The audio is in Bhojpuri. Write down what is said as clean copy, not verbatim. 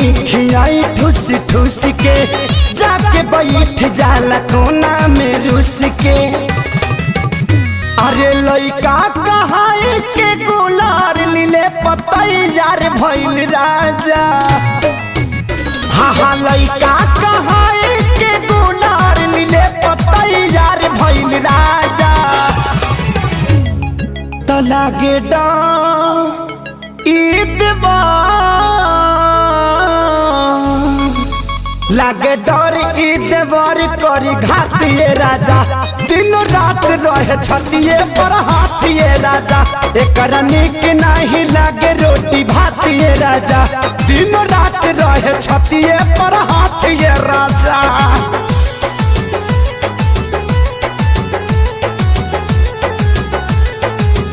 नहीं खियाई ठुस ठुस के, जाके बैठ जाला कोना में रुस के। अरे लइका कहाई के गुलार लीले पतैयार भइल राजा। हाँ लइका कहाई के गुलार लीले पतैयार भइल राजा। तो लागे लागे डर ईदवार करी घातिए राजा। तीनों रात रहे छतिए पर हाथिए राजा। एकरा निक नहीं लागे रोटी भातिए राजा। तीनों रात रहे छतिए पर हाथिए राजा।